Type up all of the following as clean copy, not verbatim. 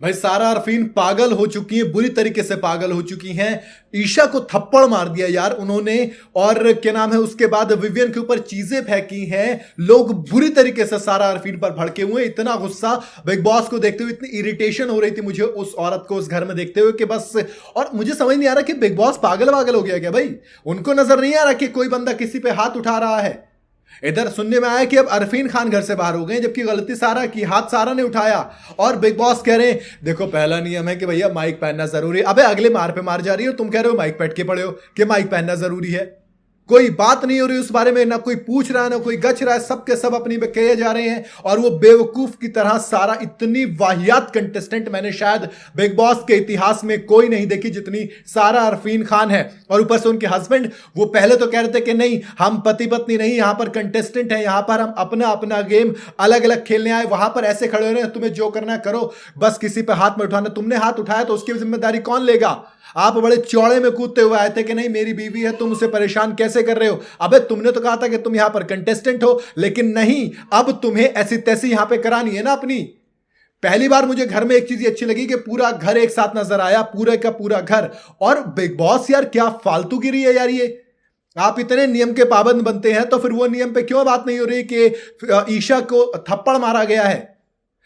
भाई सारा अरफीन पागल हो चुकी है, बुरी तरीके से पागल हो चुकी हैं। ईशा को थप्पड़ मार दिया यार उन्होंने, और क्या नाम है, उसके बाद विवियन के ऊपर चीजें फेंकी हैं। लोग बुरी तरीके से सारा अरफीन पर भड़के हुए, इतना गुस्सा बिग बॉस को देखते हुए, इतनी इरिटेशन हो रही थी मुझे उस औरत को उस घर में देखते हुए कि बस। और मुझे समझ नहीं आ रहा कि बिग बॉस पागल वागल हो गया क्या भाई? उनको नजर नहीं आ रहा कि कोई बंदा किसी पे हाथ उठा रहा है? इधर सुनने में आया कि अब अरफीन खान घर से बाहर हो गए, जबकि गलती सारा की, हाथ सारा ने उठाया। और बिग बॉस कह रहे हैं देखो पहला नियम है कि भैया माइक पहनना जरूरी है। अबे अगले मार पे मार जा रही हो, तुम कह रहे हो माइक पे अटके पड़े हो कि माइक पहनना जरूरी है। कोई बात नहीं हो रही उस बारे में, ना कोई पूछ रहा है ना कोई गच रहा है, सबके सब अपनी पे कहे जा रहे हैं। और वो बेवकूफ की तरह सारा, इतनी वाहियात कंटेस्टेंट मैंने शायद बिग बॉस के इतिहास में कोई नहीं देखी जितनी सारा अरफीन खान है। और ऊपर से उनके हस्बैंड, वो पहले तो कह रहे थे कि नहीं हम पति पत्नी नहीं, यहां पर कंटेस्टेंट है, यहां पर हम अपना अपना गेम अलग अलग खेलने आए। वहां पर ऐसे खड़े हो रहे हैं, तुम्हें जो करना है करो, बस किसी पे हाथ में उठाना। तुमने हाथ उठाया तो उसकी जिम्मेदारी कौन लेगा? आप बड़े चौड़े में कूदते हुए आए थे कि नहीं मेरी बीवी है, तुम उसे परेशान कैसे कर रहे हो? अबे तुमने तो कहा था कि तुम यहां पर कंटेस्टेंट हो, लेकिन नहीं, अब तुम्हें ऐसी तैसी यहां पे करानी है ना अपनी। पहली बार मुझे घर में एक चीज अच्छी लगी कि पूरा घर एक साथ नजर आया, पूरे का पूरा घर। और बिग बॉस यार क्या फालतूगिरी है यार ये। आप इतने नियम के पाबंद बनते हैं तो फिर वो नियम पे क्यों बात नहीं हो रही कि ईशा को थप्पड़ मारा गया है,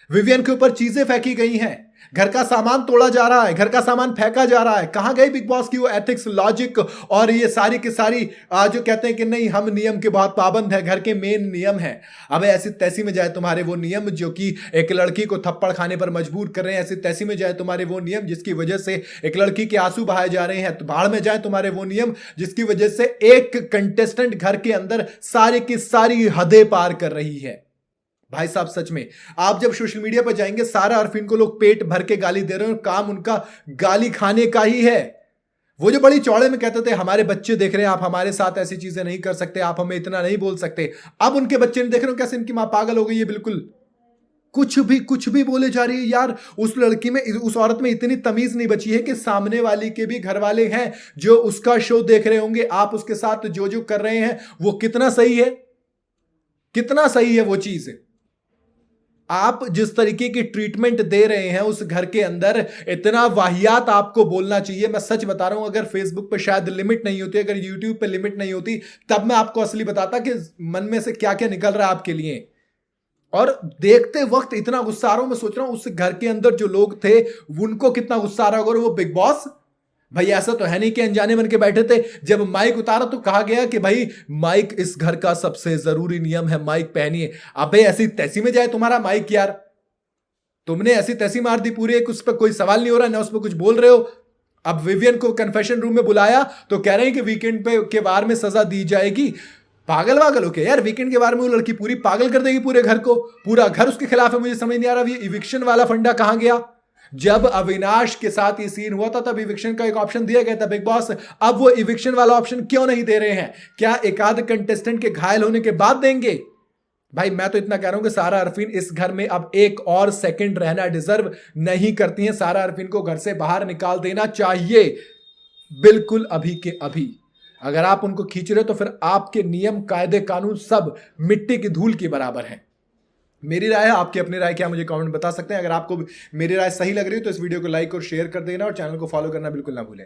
विवियन के ऊपर चीजें फेंकी गई हैं, घर का सामान तोड़ा जा रहा है, घर का सामान फेंका जा रहा है। कहां गई बिग बॉस की वो एथिक्स, लॉजिक और ये सारी की सारी जो कहते हैं कि नहीं हम नियम के बहुत पाबंद है, घर के मेन नियम है। अब ऐसी तैसी में जाए तुम्हारे वो नियम जो कि एक लड़की को थप्पड़ खाने पर मजबूर कर रहे हैं, ऐसी तैसी में जाए तुम्हारे वो नियम जिसकी वजह से एक लड़की के आंसू बहाए जा रहे हैं, तो बाढ़ में जाए तुम्हारे वो नियम जिसकी वजह से एक कंटेस्टेंट घर के अंदर सारी की सारी हदें पार कर रही है। भाई साहब सच में, आप जब सोशल मीडिया पर जाएंगे सारा अरफीन को लोग पेट भर के गाली दे रहे हैं, काम उनका गाली खाने का ही है। वो जो बड़ी चौड़े में कहते थे हमारे बच्चे देख रहे हैं, आप हमारे साथ ऐसी चीजें नहीं कर सकते, आप हमें इतना नहीं बोल सकते। अब उनके बच्चे नहीं देख रहे हो कैसे इनकी मां पागल हो गई है, बिल्कुल कुछ भी बोले जा रही है यार। उस लड़की में, उस औरत में इतनी तमीज नहीं बची है कि सामने वाली के भी घर वाले हैं जो उसका शो देख रहे होंगे, आप उसके साथ जो जो कर रहे हैं वो कितना सही है, कितना सही है वो चीज। आप जिस तरीके की ट्रीटमेंट दे रहे हैं उस घर के अंदर, इतना वाहियात आपको बोलना चाहिए। मैं सच बता रहा हूं, अगर फेसबुक पे शायद लिमिट नहीं होती, अगर यूट्यूब पे लिमिट नहीं होती, तब मैं आपको असली बताता कि मन में से क्या क्या निकल रहा है आपके लिए। और देखते वक्त इतना गुस्सा आ रहा हूं, मैं सोच रहा हूं उस घर के अंदर जो लोग थे उनको कितना गुस्सा आ रहा होगा। और वो बिग बॉस, भाई ऐसा तो है नहीं कि अनजाने बन के बैठे थे। जब माइक उतारा तो कहा गया कि भाई माइक इस घर का सबसे जरूरी नियम है, माइक पहनिए। अबे ऐसी तैसी में जाए तुम्हारा माइक यार, तुमने ऐसी तैसी मार दी पूरी, एक उस पर कोई सवाल नहीं हो रहा ना उस पर कुछ बोल रहे हो। अब विवियन को कन्फेशन रूम में बुलाया तो कह रहे हैं कि वीकेंड पे के वार में सजा दी जाएगी। पागल वागल हो क्या यार? वीकेंड के बारे में वो लड़की पूरी पागल कर देगी पूरे घर को, पूरा घर उसके खिलाफ है। मुझे समझ नहीं आ रहा ये इविक्शन वाला फंडा कहां गया। जब अविनाश के साथ ये सीन हुआ था तब इविक्शन का एक ऑप्शन दिया गया था बिग बॉस, अब वो इविक्शन वाला ऑप्शन क्यों नहीं दे रहे हैं? क्या एक आध कंटेस्टेंट के घायल होने के बाद देंगे? भाई मैं तो इतना कह रहा हूं कि सारा अरफीन इस घर में अब एक और सेकंड रहना डिजर्व नहीं करती है। सारा अरफीन को घर से बाहर निकाल देना चाहिए, बिल्कुल अभी के अभी। अगर आप उनको खींच रहे हो तो फिर आपके नियम कायदे कानून सब मिट्टी की धूल के बराबर हैं। मेरी राय है, आपकी अपनी राय क्या मुझे कमेंट बता सकते हैं। अगर आपको मेरी राय सही लग रही है तो इस वीडियो को लाइक और शेयर कर देना और चैनल को फॉलो करना बिल्कुल ना भूलें।